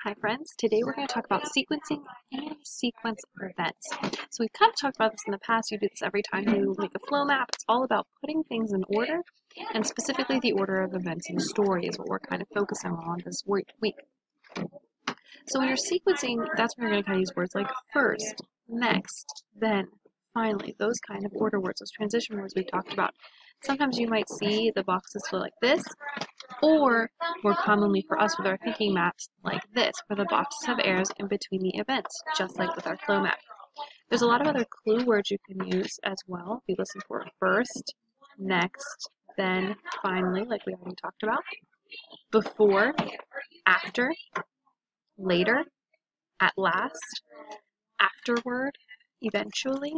Hi friends, today we're going to talk about sequencing and sequence events. So we've kind of talked about this in the past. You do this every time you make a flow map. It's all about putting things in order, and specifically the order of events in the story is what we're kind of focusing on this week. So when you're sequencing, that's when you're going to kind of use words like first, next, then, finally, those kind of order words, those transition words we've talked about. Sometimes you might see the boxes flow like this, or more commonly for us with our thinking maps like this, where the boxes have arrows in between the events, just like with our flow map. There's a lot of other clue words you can use as well. If you listen for first, next, then, finally, like we already talked about, before, after, later, at last, afterward, eventually,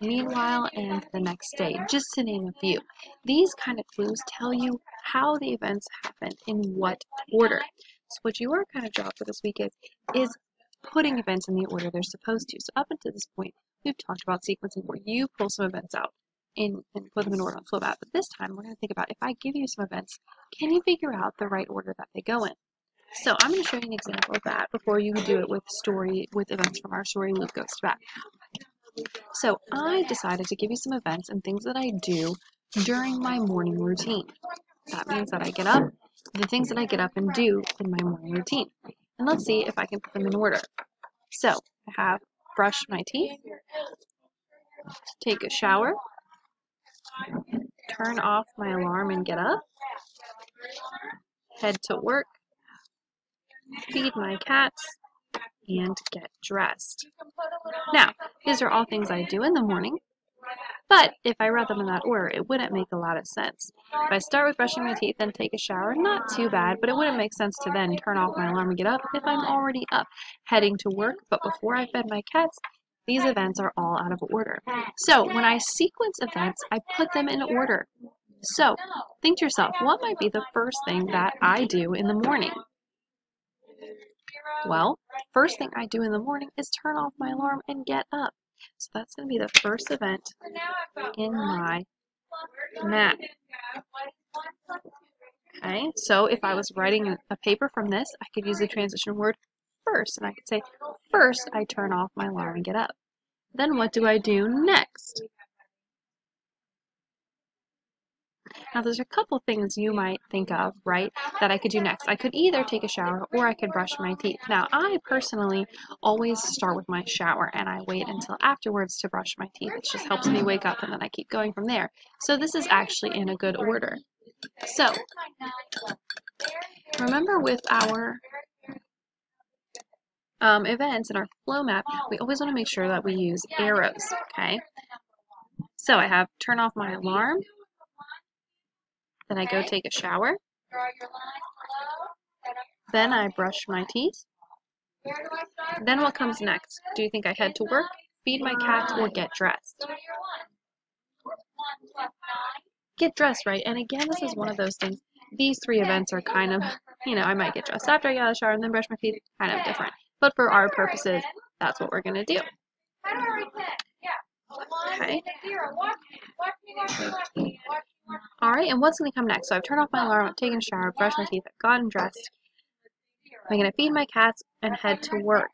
meanwhile, and the next day, just to name a few. These kind of clues tell you how the events happen in what order. So what your kind of job for this week is putting events in the order they're supposed to. So up until this point, we've talked about sequencing where you pull some events out and put them in order on flow map. But this time, we're going to think about if I give you some events, can you figure out the right order that they go in? So I'm going to show you an example of that before you do it with events from our story, Luke Goes to Bat. So I decided to give you some events and things that I do during my morning routine. That means that I get up, the things that I get up and do in my morning routine. And let's see if I can put them in order. So I have brush my teeth, take a shower, turn off my alarm and get up, head to work, feed my cats, and get dressed. Now, these are all things I do in the morning, but if I read them in that order, it wouldn't make a lot of sense. If I start with brushing my teeth, then take a shower, not too bad, but it wouldn't make sense to then turn off my alarm and get up if I'm already up, heading to work, but before I fed my cats, these events are all out of order. So when I sequence events, I put them in order. So think to yourself, what might be the first thing that I do in the morning? Well, first thing I do in the morning is turn off my alarm and get up. So that's going to be the first event in my map. Okay, so if I was writing a paper from this, I could use the transition word first, and I could say, first I turn off my alarm and get up. Then what do I do next? Now there's a couple things you might think of, right, that I could do next. I could either take a shower or I could brush my teeth. Now I personally always start with my shower and I wait until afterwards to brush my teeth. It just helps me wake up and then I keep going from there. So this is actually in a good order. So remember with our events in our flow map, we always want to make sure that we use arrows, okay? So I have turn off my alarm, then I go take a shower, then I brush my teeth, then what comes next? Do you think I head to work, feed my cats, or get dressed? Get dressed, right? And again, this is one of those things. These three events are kind of, I might get dressed after I get out of the shower and then brush my teeth, kind of different. But for our purposes, that's what we're going to do. Okay. All right, and what's going to come next? So I've turned off my alarm, I've taken a shower, brushed my teeth, I've gotten dressed. I'm going to feed my cats and head to work.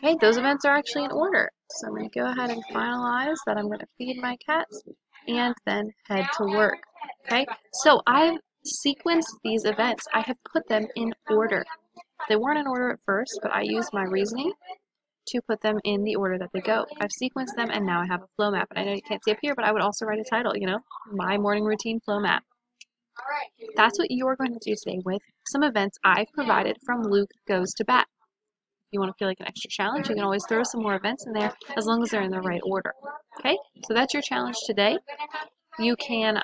Okay, those events are actually in order. So I'm going to go ahead and finalize that I'm going to feed my cats and then head to work. Okay, so I've sequenced these events. I have put them in order. They weren't in order at first, but I used my reasoning to put them in the order that they go. I've sequenced them and now I have a flow map. And I know you can't see up here, but I would also write a title, my morning routine flow map. That's what you're going to do today with some events I've provided from Luke Goes to Bat. If you want to feel like an extra challenge, you can always throw some more events in there as long as they're in the right order. Okay, so that's your challenge today. You can,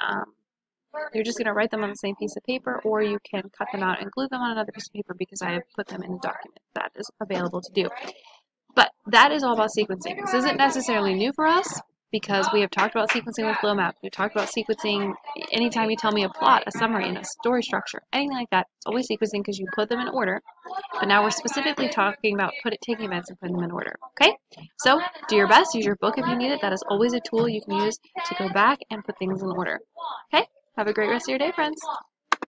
you're just going to write them on the same piece of paper, or you can cut them out and glue them on another piece of paper because I have put them in a document that is available to do. But that is all about sequencing. This isn't necessarily new for us because we have talked about sequencing with flow map. We've talked about sequencing anytime you tell me a plot, a summary, and a story structure, anything like that. It's always sequencing because you put them in order. But now we're specifically talking about taking events and putting them in order. Okay? So do your best. Use your book if you need it. That is always a tool you can use to go back and put things in order. Okay? Have a great rest of your day, friends.